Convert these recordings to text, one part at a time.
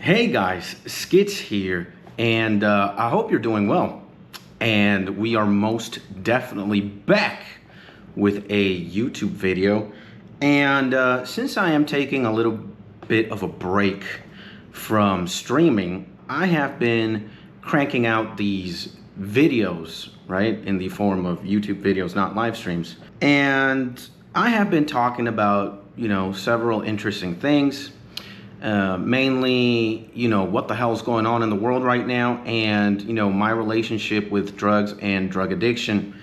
Hey guys, Skits here, and I hope you're doing well. And we are most definitely back with a YouTube video. And since I am taking a little bit of a break from streaming, I have been cranking out these videos, right, in the form of YouTube videos, not live streams. And I have been talking about, several interesting things. Mainly, what the hell's going on in the world right now, and, my relationship with drugs and drug addiction.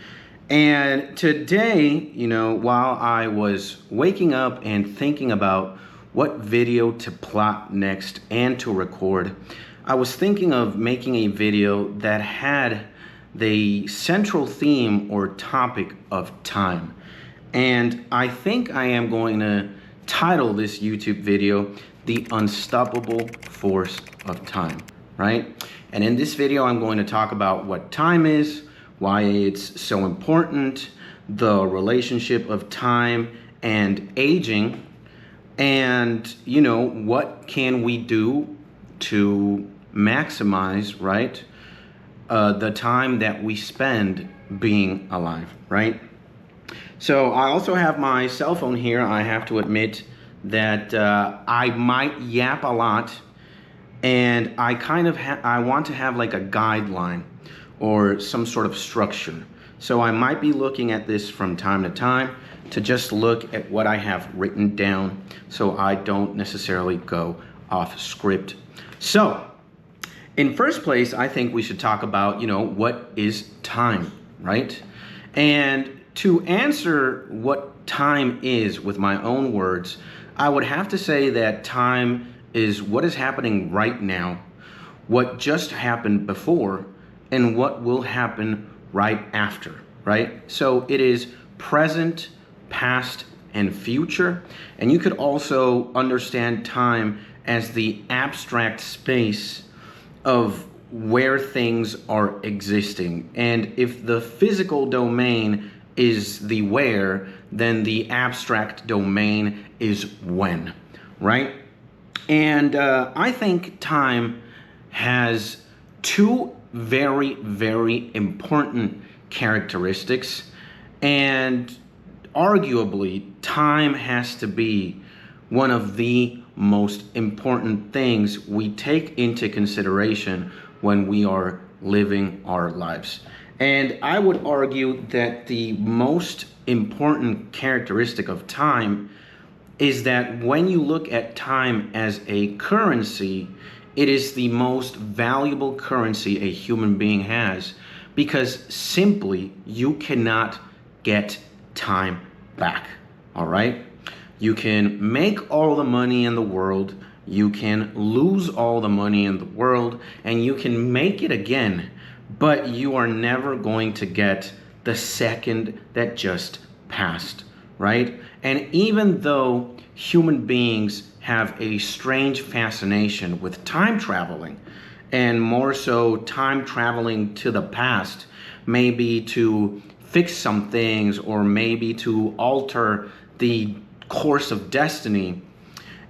And today, while I was waking up and thinking about what video to plot next and to record, I was thinking of making a video that had the central theme or topic of time. And I think I am going to title this YouTube video The Unstoppable Force of Time, right? And in this video, I'm going to talk about what time is, why it's so important, the relationship of time and aging, and, what can we do to maximize, right, the time that we spend being alive, right? So I also have my cell phone here. I have to admit that I might yap a lot, and I want to have like a guideline or some sort of structure. So I might be looking at this from time to time to just look at what I have written down so I don't necessarily go off script. So in first place, I think we should talk about, what is time, right? And to answer what time is with my own words, I would have to say that time is what is happening right now, what just happened before, and what will happen right after, right? So it is present, past, and future. And you could also understand time as the abstract space of where things are existing. And if the physical domain is the where, then the abstract domain is when, right? And I think time has two very, very important characteristics, and arguably time has to be one of the most important things we take into consideration when we are living our lives. And I would argue that the most important characteristic of time is that when you look at time as a currency, it is the most valuable currency a human being has, because simply you cannot get time back, all right? You can make all the money in the world, you can lose all the money in the world, and you can make it again, but you are never going to get the second that just passed, right? And even though human beings have a strange fascination with time traveling, and more so time traveling to the past, maybe to fix some things or maybe to alter the course of destiny,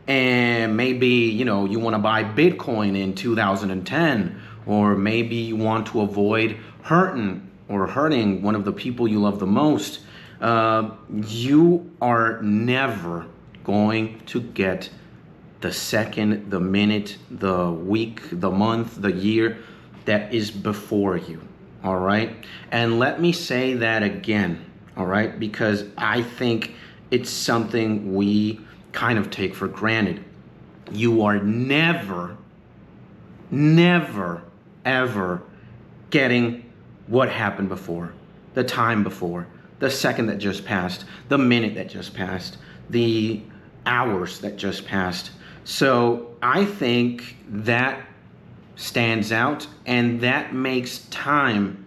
and maybe, you want to buy Bitcoin in 2010, or maybe you want to avoid hurting one of the people you love the most, you are never going to get the second, the minute, the week, the month, the year that is before you, all right? And let me say that again, all right? Because I think it's something we kind of take for granted. You are never, ever getting what happened before, the time before, the second that just passed, the minute that just passed, the hours that just passed. So I think that stands out, and that makes time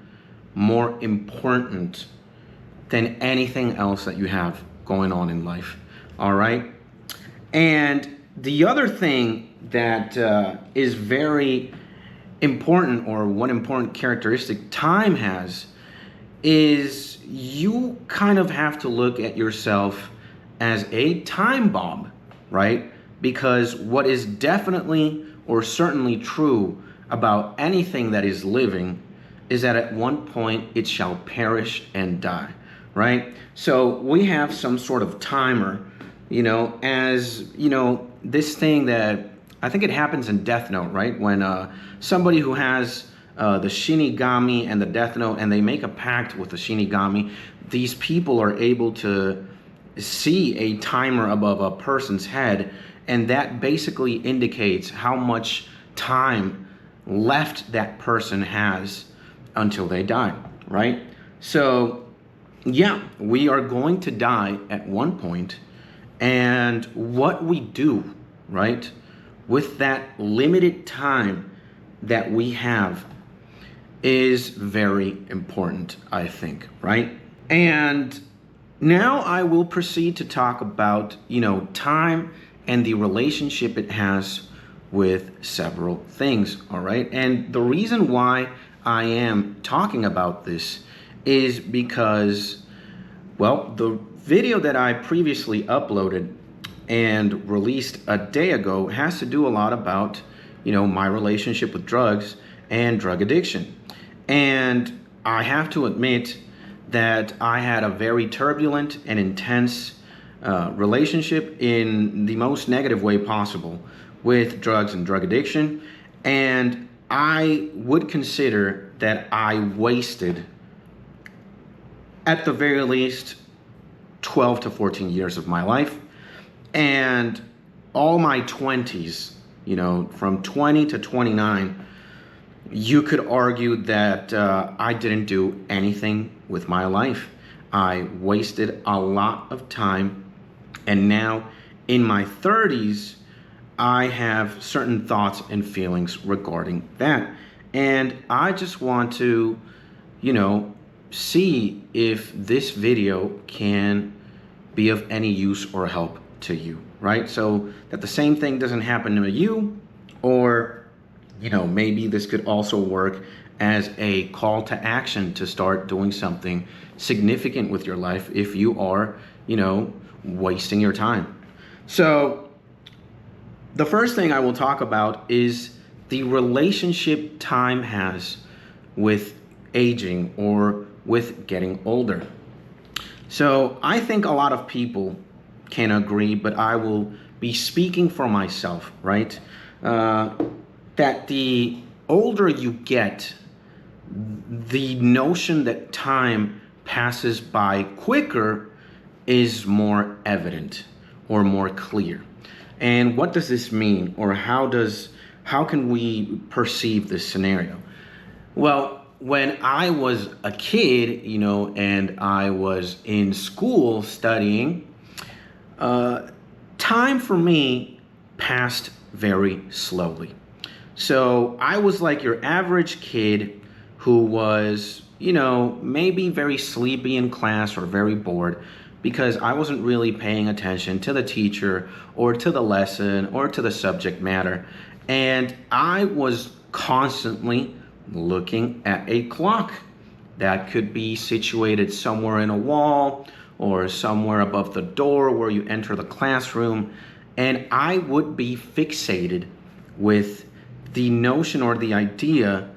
more important than anything else that you have going on in life, all right? And the other thing that is very important, or one important characteristic time has, is you kind of have to look at yourself as a time bomb, right? Because what is definitely or certainly true about anything that is living is that at one point it shall perish and die, right? So we have some sort of timer, as, this thing that I think it happens in Death Note, right? When somebody who has the Shinigami and the Death Note, and they make a pact with the Shinigami, these people are able to see a timer above a person's head, and that basically indicates how much time left that person has until they die, right? So, yeah, we are going to die at one point, and what we do, right, with that limited time that we have is very important, I think, right? And now I will proceed to talk about, time and the relationship it has with several things, all right? And the reason why I am talking about this is because, well, the video that I previously uploaded and released a day ago has to do a lot about, my relationship with drugs and drug addiction. And I have to admit that I had a very turbulent and intense relationship in the most negative way possible with drugs and drug addiction. And I would consider that I wasted, at the very least, 12 to 14 years of my life. And all my 20s, from 20 to 29, you could argue that I didn't do anything with my life. I wasted a lot of time. And now in my 30s, I have certain thoughts and feelings regarding that. And I just want to, see if this video can be of any use or help to you, right? So that the same thing doesn't happen to you, or, maybe this could also work as a call to action to start doing something significant with your life if you are, wasting your time. So the first thing I will talk about is the relationship time has with aging or with getting older. So I think a lot of people can agree, but I will be speaking for myself, right? That the older you get, the notion that time passes by quicker is more evident or more clear. And what does this mean, or how can we perceive this scenario? Well, when I was a kid, and I was in school studying, time for me passed very slowly. So I was like your average kid who was, maybe very sleepy in class or very bored because I wasn't really paying attention to the teacher or to the lesson or to the subject matter. And I was constantly looking at a clock that could be situated somewhere in a wall or somewhere above the door where you enter the classroom. And I would be fixated with the notion or the idea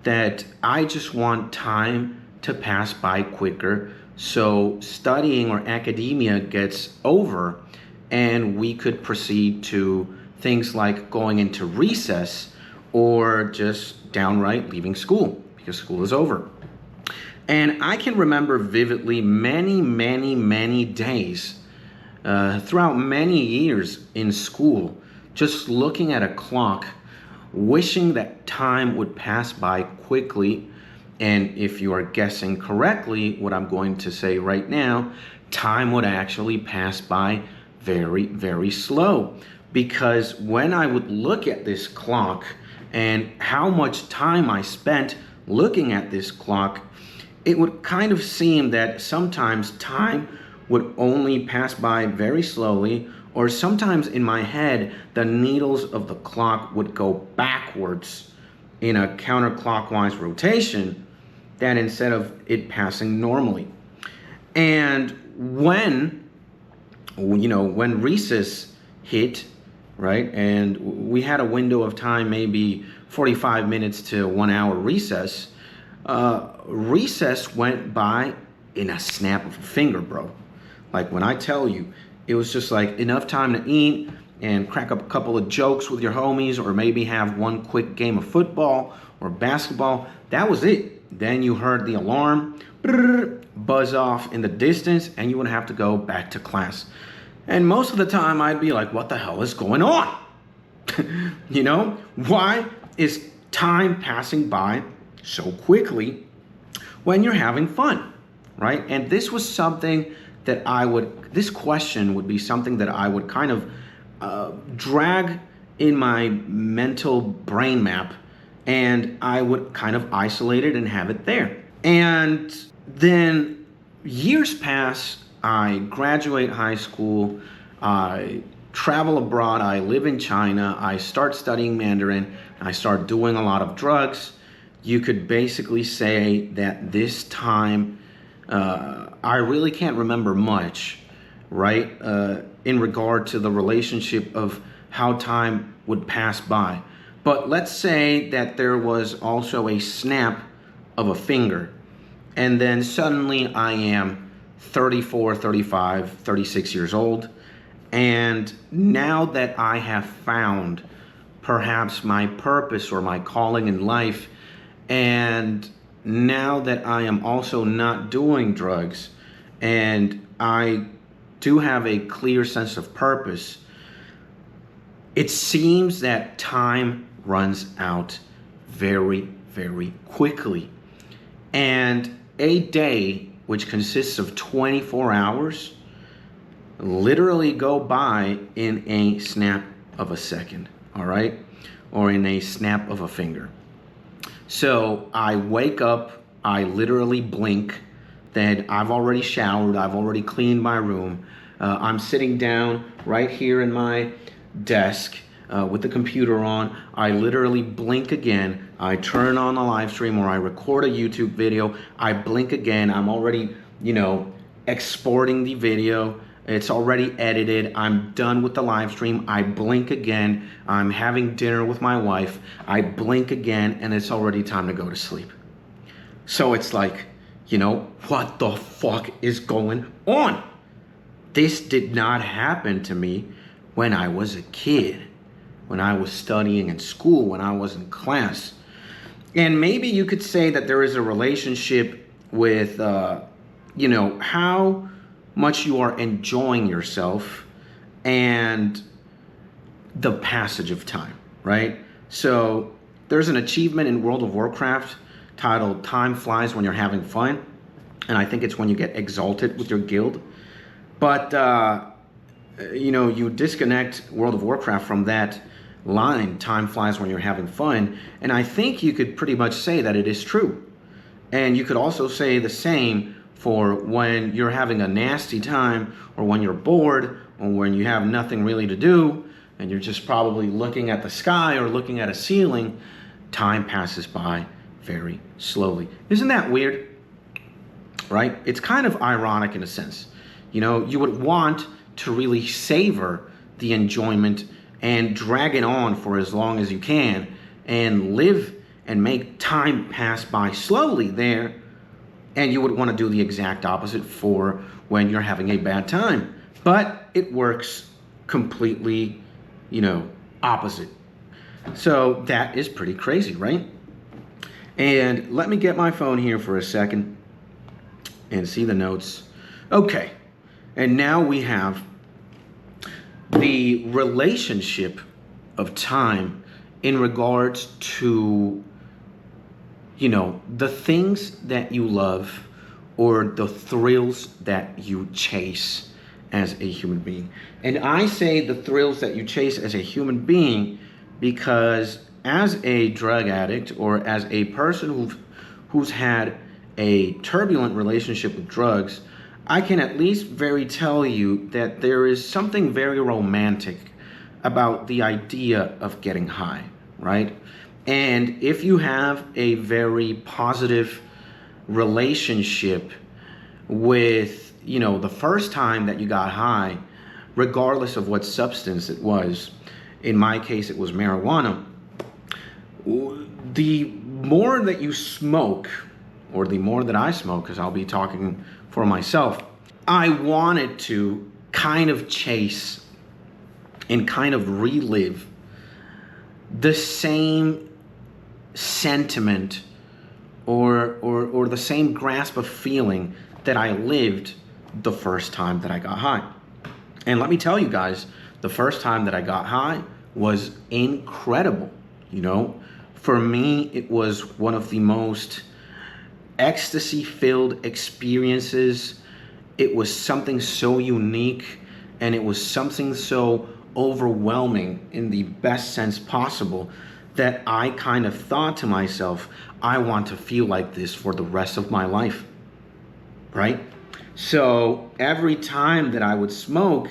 that I just want time to pass by quicker so studying or academia gets over and we could proceed to things like going into recess or just downright leaving school because school is over. And I can remember vividly many days throughout many years in school just looking at a clock, wishing that time would pass by quickly. And if you are guessing correctly what I'm going to say right now, time would actually pass by very slow. Because when I would look at this clock and how much time I spent looking at this clock, it would kind of seem that sometimes time would only pass by very slowly, or sometimes in my head, the needles of the clock would go backwards in a counterclockwise rotation that instead of it passing normally. And when recess hit right? And we had a window of time, maybe 45 minutes to 1 hour recess. Recess went by in a snap of a finger, bro. Like when I tell you, it was just like enough time to eat and crack up a couple of jokes with your homies, or maybe have one quick game of football or basketball. That was it. Then you heard the alarm buzz off in the distance, and you would have to go back to class. And most of the time I'd be like, what the hell is going on? You know, why is time passing by so quickly when you're having fun, right? And this was something that this question would be something that I would kind of drag in my mental brain map, and I would kind of isolate it and have it there. And then years pass, I graduate high school, I travel abroad, I live in China, I start studying Mandarin, I start doing a lot of drugs. You could basically say that this time, I really can't remember much, right? In regard to the relationship of how time would pass by. But let's say that there was also a snap of a finger, and then suddenly I am 34, 35, 36 years old. And now that I have found perhaps my purpose or my calling in life, and now that I am also not doing drugs, and I do have a clear sense of purpose, it seems that time runs out very, very quickly. And a day, which consists of 24 hours, literally go by in a snap of a second, all right? Or in a snap of a finger. So I wake up, I literally blink, then I've already showered, I've already cleaned my room. I'm sitting down right here in my desk with the computer on. I literally blink again. I turn on the live stream, or I record a YouTube video. I blink again. I'm already, exporting the video. It's already edited. I'm done with the live stream. I blink again. I'm having dinner with my wife. I blink again, and it's already time to go to sleep. So it's like, what the fuck is going on? This did not happen to me when I was a kid, when I was studying in school, when I was in class. And maybe you could say that there is a relationship with, how much you are enjoying yourself and the passage of time, right? So there's an achievement in World of Warcraft titled Time Flies When You're Having Fun. And I think it's when you get exalted with your guild. But, you disconnect World of Warcraft from that line, time flies when you're having fun. And I think you could pretty much say that it is true. And you could also say the same for when you're having a nasty time, or when you're bored, or when you have nothing really to do, and you're just probably looking at the sky or looking at a ceiling. Time passes by very slowly. Isn't that weird? Right? It's kind of ironic in a sense. You would want to really savor the enjoyment and drag it on for as long as you can and live and make time pass by slowly there. And you would want to do the exact opposite for when you're having a bad time. But it works completely, opposite. So that is pretty crazy, right? And let me get my phone here for a second and see the notes. Okay. And now we have the relationship of time in regards to, the things that you love or the thrills that you chase as a human being. And I say the thrills that you chase as a human being because as a drug addict, or as a person who's had a turbulent relationship with drugs, I can at least tell you that there is something very romantic about the idea of getting high, right? And if you have a very positive relationship with, the first time that you got high, regardless of what substance it was, In my case, it was marijuana. The more that you smoke, or the more that I smoke, because I'll be talking for myself, I wanted to kind of chase and kind of relive the same sentiment or the same grasp of feeling that I lived the first time that I got high. And let me tell you guys, the first time that I got high was incredible. You know, for me, it was one of the most ecstasy-filled experiences. It was something so unique, and it was something so overwhelming in the best sense possible that I kind of thought to myself, I want to feel like this for the rest of my life, right? So every time that I would smoke,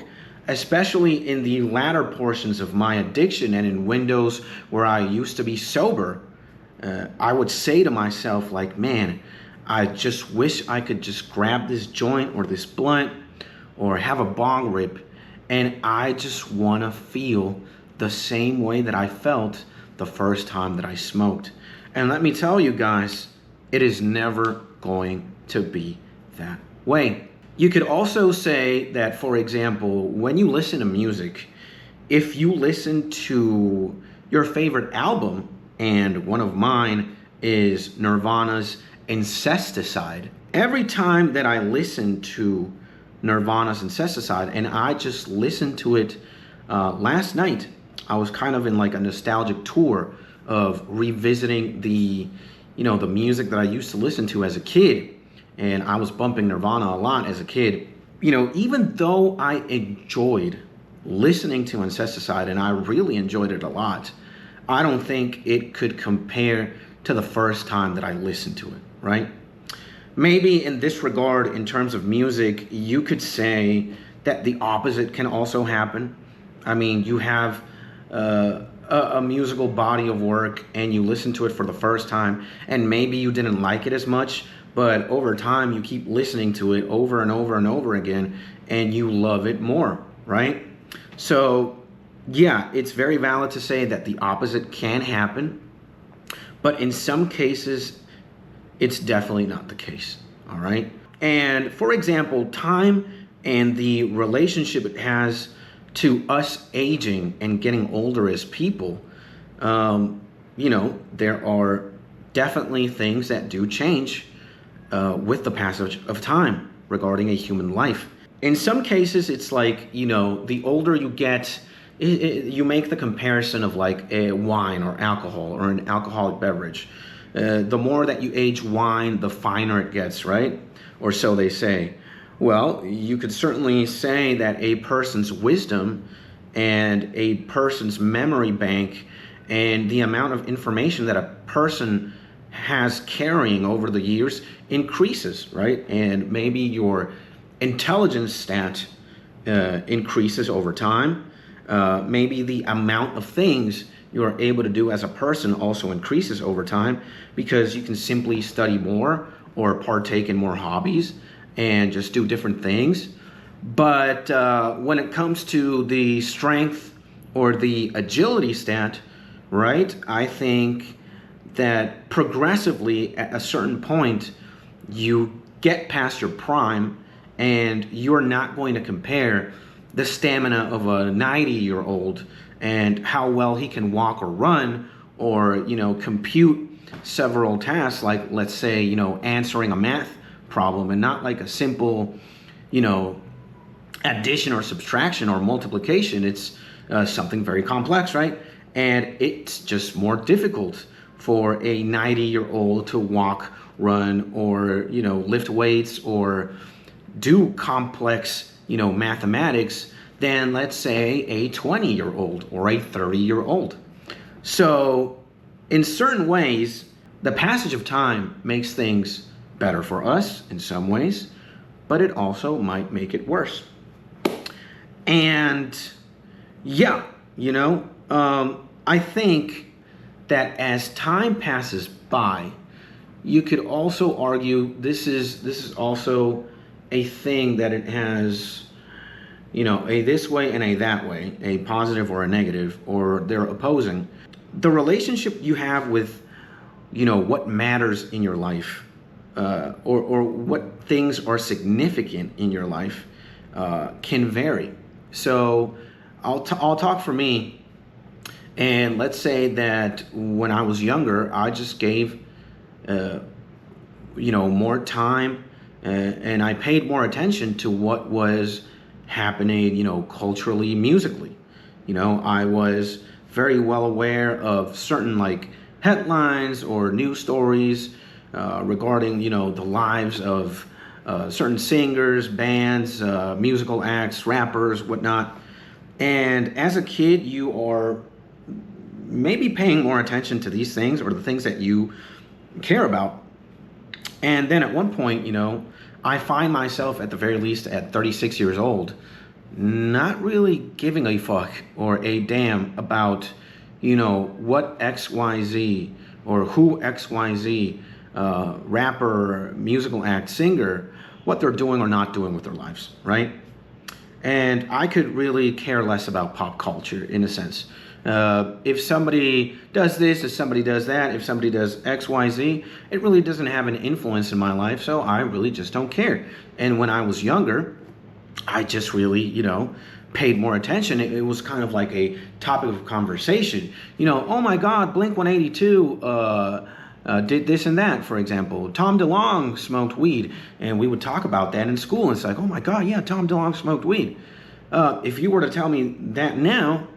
especially in the latter portions of my addiction and in windows where I used to be sober, I would say to myself, like, man, I just wish I could just grab this joint or this blunt or have a bong rip, and I just want to feel the same way that I felt the first time that I smoked. And let me tell you guys, it is never going to be that way. You could also say that, for example, when you listen to music, if you listen to your favorite album, and one of mine is Nirvana's Incesticide, every time that I listen to Nirvana's Incesticide, and I just listened to it last night, I was kind of in like a nostalgic tour of revisiting the music that I used to listen to as a kid. And I was bumping Nirvana a lot as a kid. You know, even though I enjoyed listening to Incesticide, and I really enjoyed it a lot, I don't think it could compare to the first time that I listened to it, right? Maybe in this regard, in terms of music, you could say that the opposite can also happen. I mean, you have a musical body of work and you listen to it for the first time, and maybe you didn't like it as much, but over time you keep listening to it over and over and over again and you love it more, right? So yeah, it's very valid to say that the opposite can happen, but in some cases it's definitely not the case, all right? And for example, time and the relationship it has to us aging and getting older as people, there are definitely things that do change with the passage of time regarding a human life. In some cases, it's like, the older you get, you make the comparison of like a wine or alcohol or an alcoholic beverage. The more that you age wine, the finer it gets, right? Or so they say. Well, you could certainly say that a person's wisdom and a person's memory bank and the amount of information that a person has carrying over the years increases, right? And maybe your intelligence stat increases over time. Maybe the amount of things you're able to do as a person also increases over time because you can simply study more or partake in more hobbies and just do different things. But when it comes to the strength or the agility stat, right, I think that progressively at a certain point, you get past your prime and you're not going to compare the stamina of a 90-year-old and how well he can walk or run or, compute several tasks like, let's say, answering a math problem and not like a simple, addition or subtraction or multiplication. It's something very complex, right? And it's just more difficult for a 90-year-old to walk, run, or, lift weights or do complex, mathematics than, let's say, a 20-year-old or a 30-year-old. So in certain ways, the passage of time makes things better for us in some ways, but it also might make it worse. And yeah, I think that as time passes by, you could also argue this is also a thing that it has a this way and a that way, a positive or a negative, or they're opposing. The relationship you have with, what matters in your life, or what things are significant in your life, can vary. So I'll talk for me, and let's say that when I was younger, I just gave, more time, and I paid more attention to what was happening, culturally, musically. I was very well aware of certain like headlines or news stories regarding, the lives of certain singers, bands, musical acts, rappers, whatnot. And as a kid, you are maybe paying more attention to these things or the things that you care about. And then at one point, I find myself at the very least at 36 years old, not really giving a fuck or a damn about, what XYZ or who XYZ rapper, musical act, singer, what they're doing or not doing with their lives, right? And I could really care less about pop culture in a sense. If somebody does this, if somebody does that, if somebody does X, Y, Z, it really doesn't have an influence in my life, so I really just don't care. And when I was younger, I just really, paid more attention. It was kind of like a topic of conversation. Oh my God, Blink 182 did this and that, for example. Tom DeLonge smoked weed, and we would talk about that in school. And it's like, oh my God, yeah, Tom DeLonge smoked weed. If you were to tell me that now,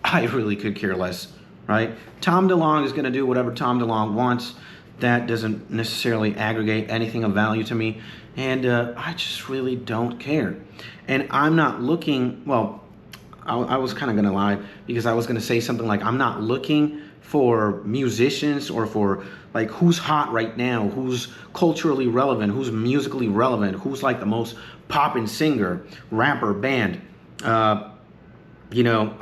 I really could care less, right? Tom DeLonge is going to do whatever Tom DeLonge wants. That doesn't necessarily aggregate anything of value to me, and I just really don't care. And I'm not looking, well, I was kind of going to lie because I was going to say something like, I'm not looking for musicians or for like who's hot right now, who's culturally relevant, who's musically relevant, who's like the most poppin' singer, rapper, band. I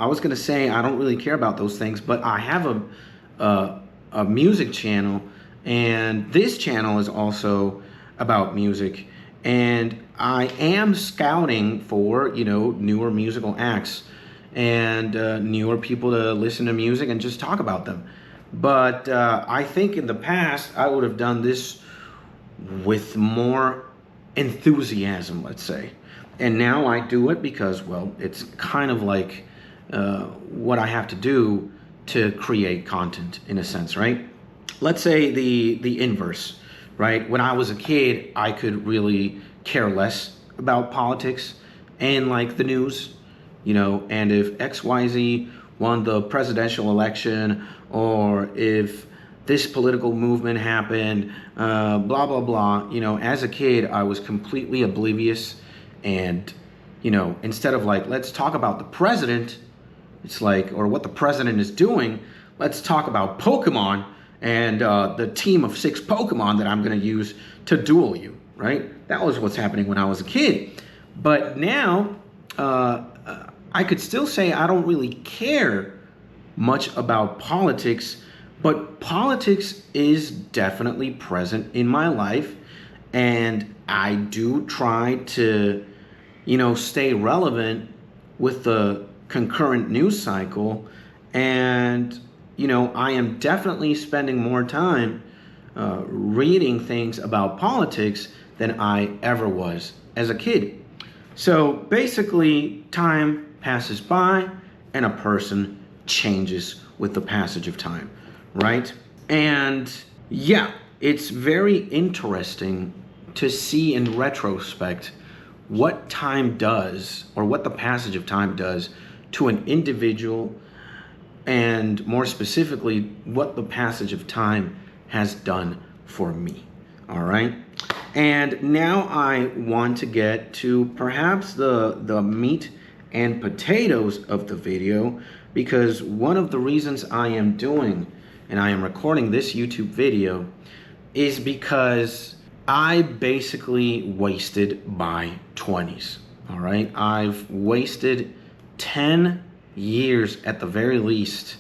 was going to say I don't really care about those things, but I have a music channel, and this channel is also about music, and I am scouting for, newer musical acts and newer people to listen to music and just talk about them. But I think in the past I would have done this with more enthusiasm, let's say. And now I do it because, well, it's kind of like what I have to do to create content in a sense, right? Let's say the inverse, right? When I was a kid, I could really care less about politics and like the news, and if XYZ won the presidential election, or if this political movement happened, blah, blah, blah. As a kid, I was completely oblivious. And, instead of like, let's talk about the president, it's like, or what the president is doing, let's talk about Pokemon and the team of 6 Pokemon that I'm going to use to duel you, right? That was what's happening when I was a kid. But now, I could still say I don't really care much about politics, but politics is definitely present in my life, and I do try to, stay relevant with the concurrent news cycle, and, I am definitely spending more time reading things about politics than I ever was as a kid. So basically, time passes by and a person changes with the passage of time, right? And yeah, it's very interesting to see in retrospect what time does, or what the passage of time does to an individual, and more specifically, what the passage of time has done for me, all right? And now I want to get to perhaps the meat and potatoes of the video, because one of the reasons I am doing and I am recording this YouTube video is because I basically wasted my 20s, all right? I've wasted 10 years at the very least.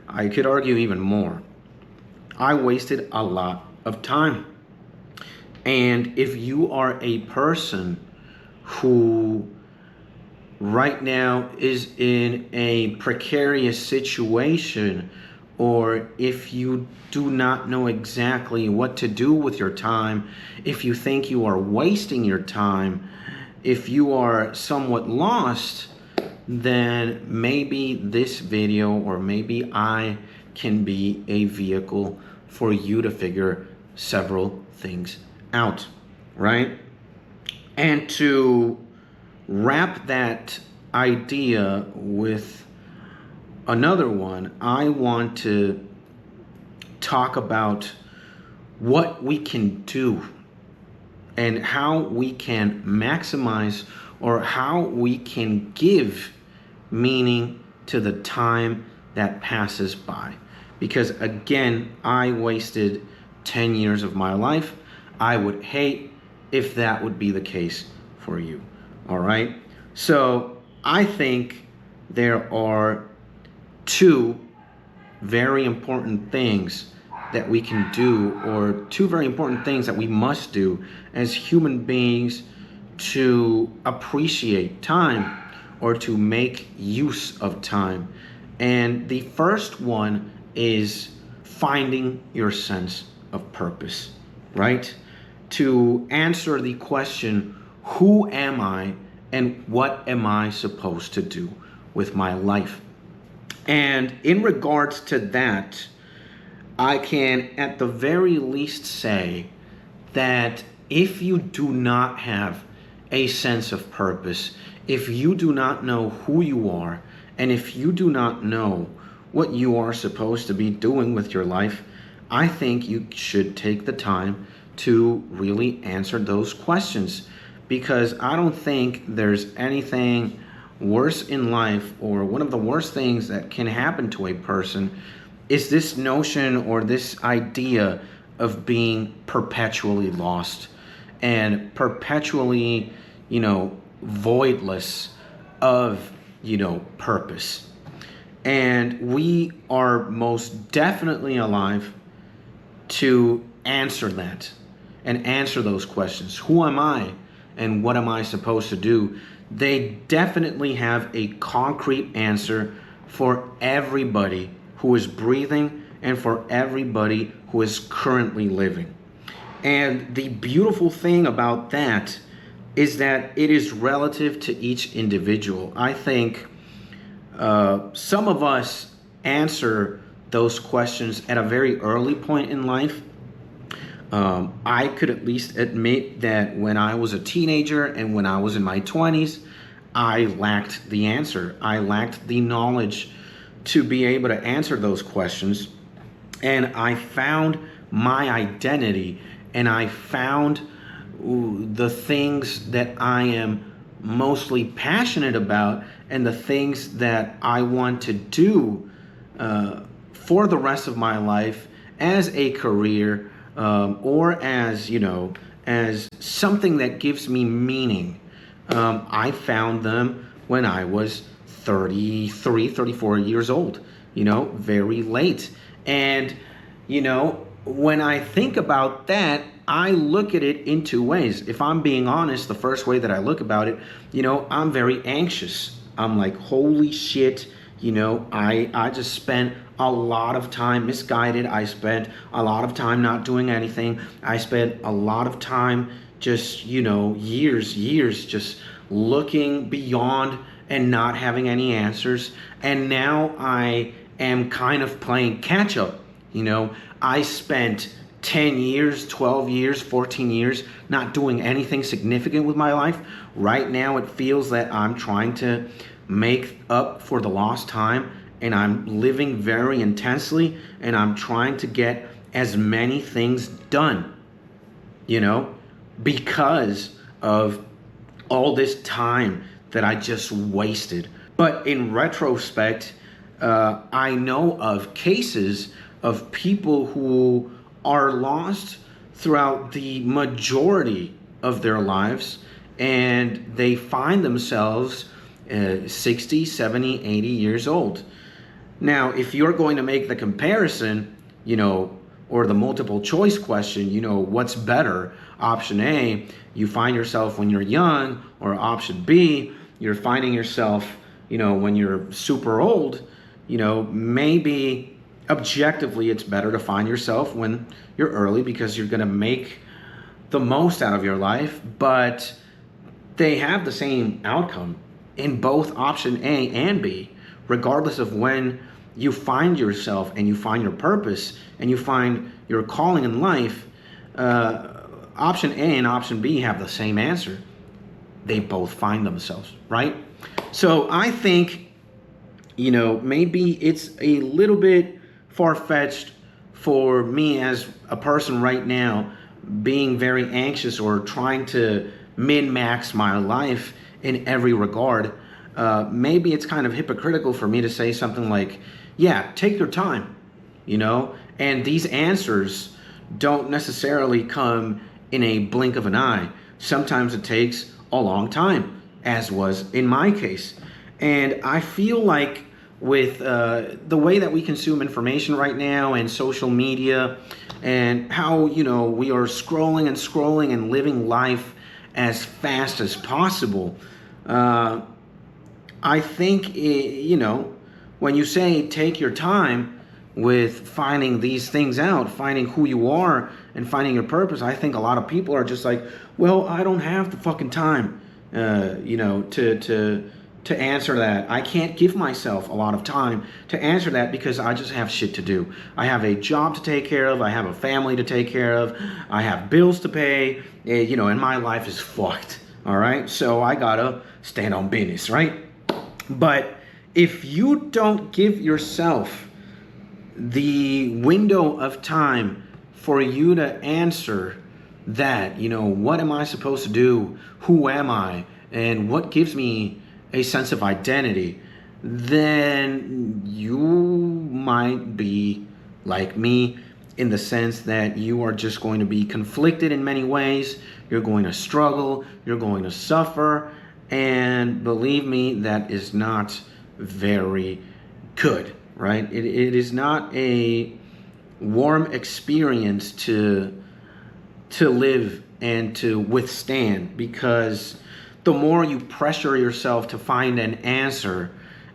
I could argue even more. I wasted a lot of time. And if you are a person who right now is in a precarious situation, or if you do not know exactly what to do with your time, if you think you are wasting your time, if you are somewhat lost, then maybe this video or maybe I can be a vehicle for you to figure several things out, right? And to wrap that idea with another one, I want to talk about what we can do and how we can maximize or how we can give meaning to the time that passes by. Because again, I wasted 10 years of my life. I would hate if that would be the case for you. All right. So I think there are two very important things that we can do, or two very important things that we must do as human beings to appreciate time or to make use of time. And the first one is finding your sense of purpose, right? To answer the question, who am I and what am I supposed to do with my life? And in regards to that, I can at the very least say that if you do not have a sense of purpose, if you do not know who you are, and if you do not know what you are supposed to be doing with your life, I think you should take the time to really answer those questions, because I don't think there's anything worse in life, or one of the worst things that can happen to a person is this notion or this idea of being perpetually lost and perpetually, voidless of, purpose. And we are most definitely alive to answer that and answer those questions. Who am I and what am I supposed to do? They definitely have a concrete answer for everybody who is breathing and for everybody who is currently living. And the beautiful thing about that is that it is relative to each individual. I think some of us answer those questions at a very early point in life. I could at least admit that when I was a teenager and when I was in my 20s, I lacked the answer. I lacked the knowledge to be able to answer those questions. And I found my identity, and I found the things that I am mostly passionate about and the things that I want to do for the rest of my life as a career, or as, as something that gives me meaning. I found them when I was 33, 34 years old, very late. And, when I think about that, I look at it in two ways. If I'm being honest, the first way that I look about it, I'm very anxious. I'm like, holy shit, I just spent a lot of time misguided. I spent a lot of time not doing anything. I spent a lot of time just, years just looking beyond and not having any answers. And now I am kind of playing catch up. I spent 10 years, 12 years, 14 years not doing anything significant with my life. Right now it feels that I'm trying to make up for the lost time, and I'm living very intensely, and I'm trying to get as many things done, because of all this time that I just wasted. But in retrospect, I know of cases of people who are lost throughout the majority of their lives, and they find themselves 60, 70, 80 years old. Now, if you're going to make the comparison, or the multiple choice question, what's better? Option A, you find yourself when you're young, or option B, you're finding yourself, when you're super old, maybe objectively it's better to find yourself when you're early because you're going to make the most out of your life, but they have the same outcome in both option A and B, regardless of when you find yourself and you find your purpose and you find your calling in life. Option A and option B have the same answer. They both find themselves, right? So I think, maybe it's a little bit far-fetched for me as a person right now being very anxious or trying to min-max my life in every regard. Maybe it's kind of hypocritical for me to say something like, yeah, take your time, and these answers don't necessarily come in a blink of an eye. Sometimes it takes a long time, as was in my case. And I feel like with the way that we consume information right now and social media and how, we are scrolling and scrolling and living life as fast as possible, I think, when you say take your time with finding these things out, finding who you are and finding your purpose, I think a lot of people are just like, well, I don't have the fucking time, to answer that. I can't give myself a lot of time to answer that because I just have shit to do. I have a job to take care of. I have a family to take care of. I have bills to pay, and my life is fucked. All right. So I gotta stand on business, right? But if you don't give yourself the window of time for you to answer that, what am I supposed to do? Who am I? And what gives me a sense of identity? Then you might be like me in the sense that you are just going to be conflicted in many ways. You're going to struggle. You're going to suffer. And believe me, that is not very good, right? It is not a warm experience to live and to withstand, because the more you pressure yourself to find an answer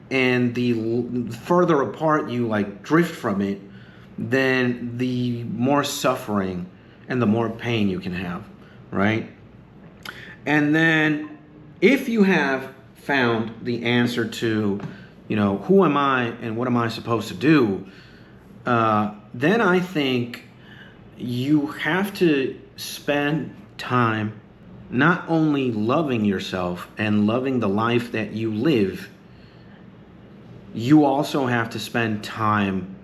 and the further apart you drift from it, then the more suffering and the more pain you can have, right? And then if you have found the answer to, who am I and what am I supposed to do, then I think you have to spend time not only loving yourself and loving the life that you live, you also have to spend time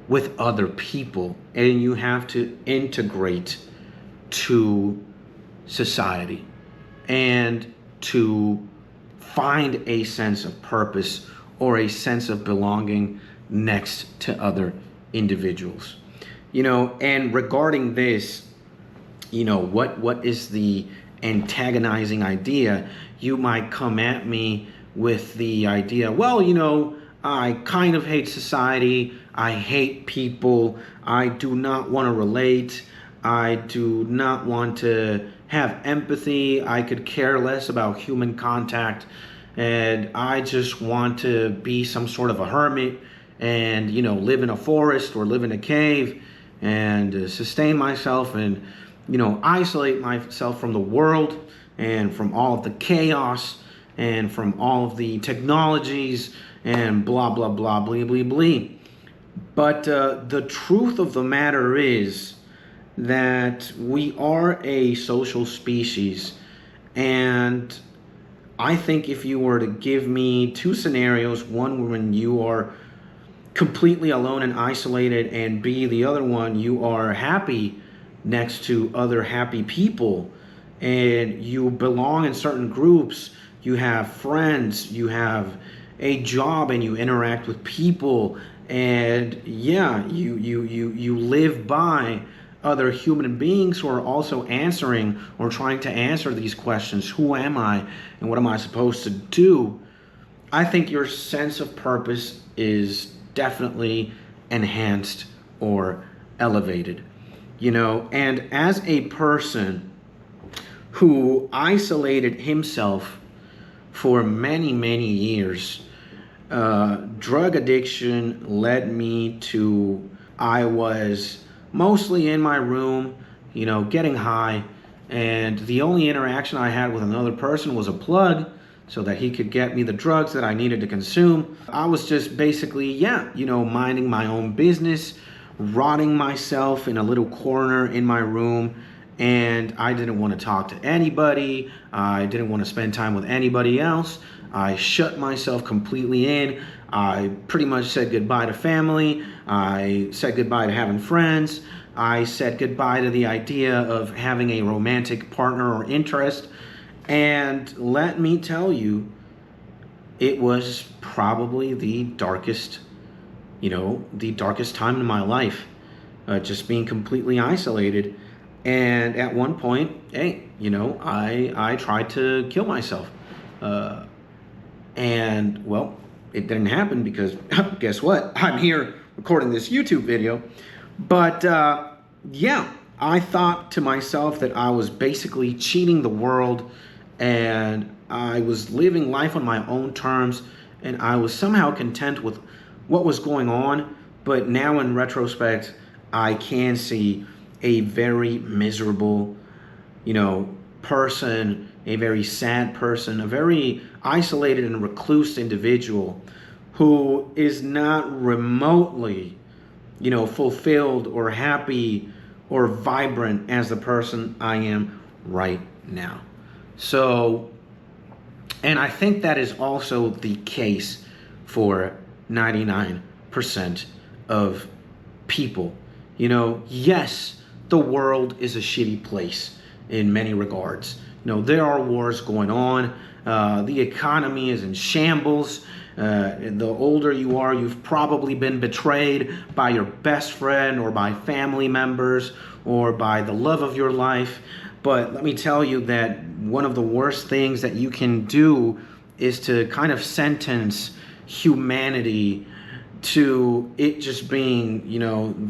with other people, and you have to integrate to society and to find a sense of purpose or a sense of belonging next to other individuals. And regarding this, what is the antagonizing idea? You might come at me with the idea, well, I kind of hate society. I hate people. I do not want to relate. I do not want to have empathy. I could care less about human contact. And I just want to be some sort of a hermit and, live in a forest or live in a cave and sustain myself and, isolate myself from the world and from all of the chaos and from all of the technologies and blah, blah, blah, blee, blee, blee. But the truth of the matter is that we are a social species. And I think if you were to give me two scenarios, one when you are completely alone and isolated, and B, the other one, you are happy next to other happy people and you belong in certain groups, you have friends, you have a job, and you interact with people, and you live by other human beings who are also answering or trying to answer these questions. Who am I and what am I supposed to do? I think your sense of purpose is definitely enhanced or elevated. And as a person who isolated himself for many, many years. Drug addiction led me to, I was mostly in my room, getting high, and the only interaction I had with another person was a plug so that he could get me the drugs that I needed to consume. I was just basically, minding my own business, rotting myself in a little corner in my room, and I didn't want to talk to anybody. I didn't want to spend time with anybody else. I shut myself completely in. I pretty much said goodbye to family. I said goodbye to having friends. I said goodbye to the idea of having a romantic partner or interest. And let me tell you, it was probably the darkest time in my life, just being completely isolated. And at one point, I tried to kill myself. And well, it didn't happen because guess what? I'm here recording this YouTube video. But I thought to myself that I was basically cheating the world, and I was living life on my own terms, and I was somehow content with what was going on. But now in retrospect, I can see a very miserable, person, a very sad person, a very isolated and recluse individual who is not remotely, fulfilled or happy or vibrant as the person I am right now. So, and I think that is also the case for 99% of people. Yes, the world is a shitty place in many regards. There are wars going on. The economy is in shambles. The older you are, you've probably been betrayed by your best friend or by family members or by the love of your life. But let me tell you that one of the worst things that you can do is to kind of sentence humanity to it just being,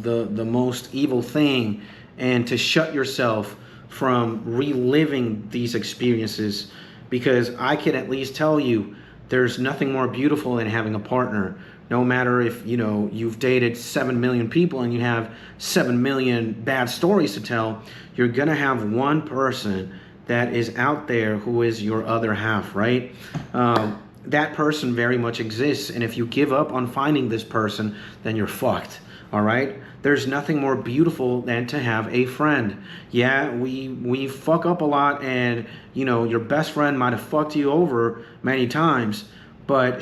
the most evil thing, and to shut yourself from reliving these experiences. Because I can at least tell you, there's nothing more beautiful than having a partner. No matter if, you've dated 7 million people and you have 7 million bad stories to tell, you're gonna have one person that is out there who is your other half, right? That person very much exists, and if you give up on finding this person, then you're fucked, all right? There's nothing more beautiful than to have a friend. Yeah, we fuck up a lot, and your best friend might have fucked you over many times, but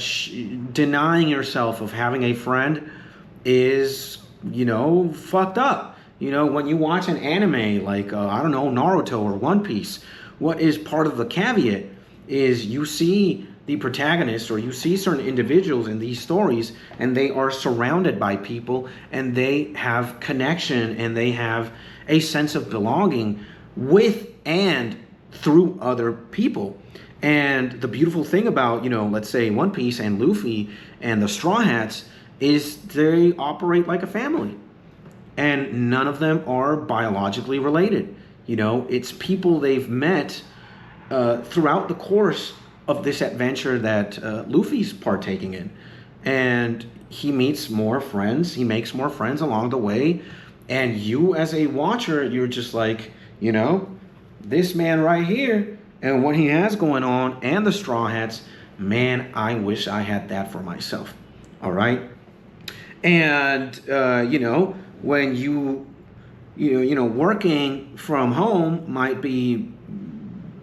denying yourself of having a friend is, fucked up. When you watch an anime like, Naruto or One Piece, what is part of the caveat is you see the protagonist, or you see certain individuals in these stories, and they are surrounded by people, and they have connection, and they have a sense of belonging with and through other people. And the beautiful thing about, let's say One Piece and Luffy and the Straw Hats is they operate like a family, and none of them are biologically related. It's people they've met throughout the course of this adventure that Luffy's partaking in. And he meets more friends, he makes more friends along the way, and you as a watcher, you're just like, this man right here and what he has going on, and the Straw Hats, man, I wish I had that for myself. All right? And when working from home might be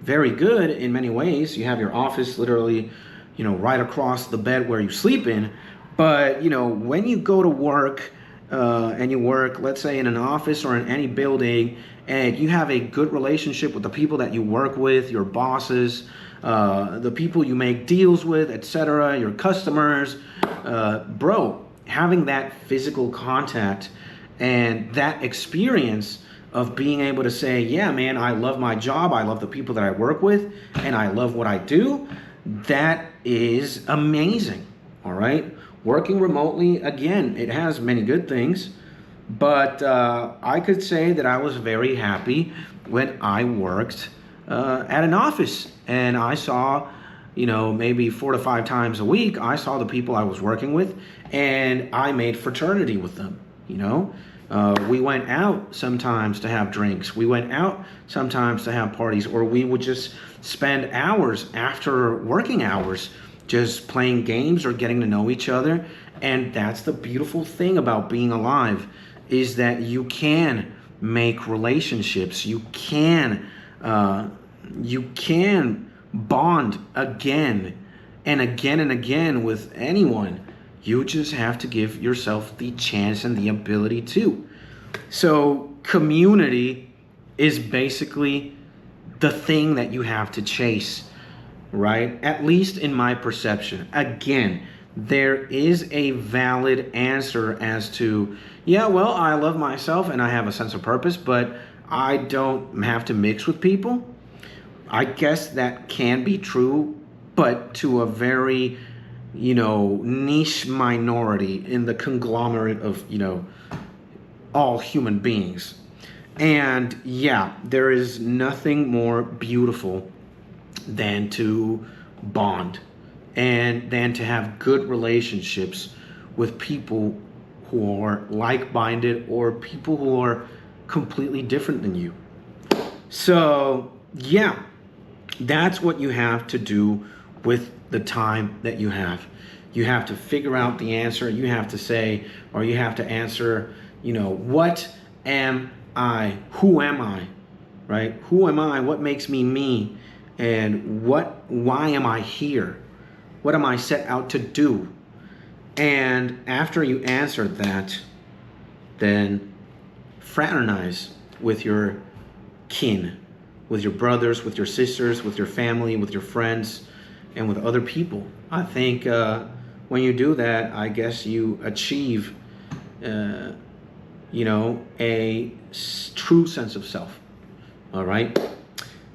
very good in many ways. You have your office literally, right across the bed where you sleep in. But, when you go to work and you work, let's say in an office or in any building, and you have a good relationship with the people that you work with, your bosses, the people you make deals with, etc., your customers, having that physical contact and that experience of being able to say, yeah, man, I love my job, I love the people that I work with, and I love what I do, that is amazing, all right? Working remotely, again, it has many good things, but I could say that I was very happy when I worked at an office, and I saw, maybe 4 to 5 times a week, I saw the people I was working with, and I made fraternity with them. We went out sometimes to have drinks. We went out sometimes to have parties, or we would just spend hours after working hours just playing games or getting to know each other. And that's the beautiful thing about being alive, is that you can make relationships. You can bond again and again and again with anyone. You just have to give yourself the chance and the ability to. So community is basically the thing that you have to chase, right? At least in my perception. Again, there is a valid answer as to, yeah, well, I love myself and I have a sense of purpose, but I don't have to mix with people. I guess that can be true, but to a very, niche minority in the conglomerate of, all human beings. And yeah, there is nothing more beautiful than to bond and than to have good relationships with people who are like-minded or people who are completely different than you. So yeah, that's what you have to do with the time that you have. You have to figure out the answer. You have to say, or you have to answer, what am I? Who am I? Right? Who am I? What makes me me? And why am I here? What am I set out to do? And after you answer that, then fraternize with your kin, with your brothers, with your sisters, with your family, with your friends, and with other people. I think when you do that, I guess you achieve, a true sense of self. All right?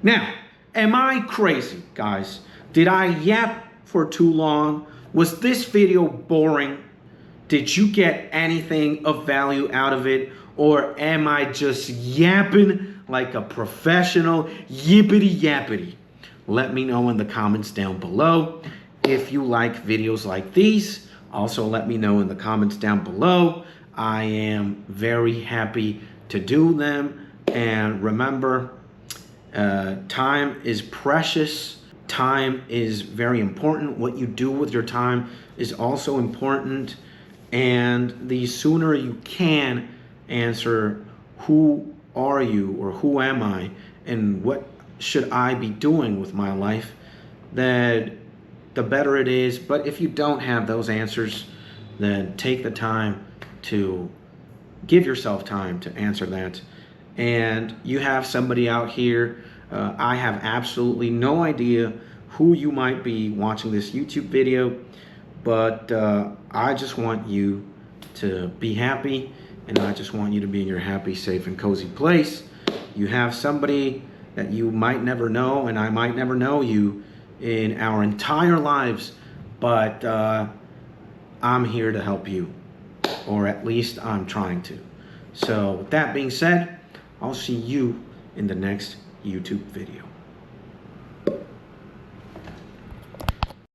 Now, am I crazy, guys? Did I yap for too long? Was this video boring? Did you get anything of value out of it? Or am I just yapping like a professional yippity yappity? Let me know in the comments down below. If you like videos like these, also let me know in the comments down below. I am very happy to do them. And remember, time is precious. Time is very important. What you do with your time is also important. And the sooner you can answer, who are you, or who am I, and what should I be doing with my life, that the better it is. But if you don't have those answers, then take the time to give yourself time to answer that. And you have somebody out here, I have absolutely no idea who you might be watching this YouTube video, but I just want you to be happy, and I just want you to be in your happy, safe, and cozy place. You have somebody that you might never know, and I might never know you in our entire lives, but I'm here to help you, or at least I'm trying to. So with that being said, I'll see you in the next YouTube video.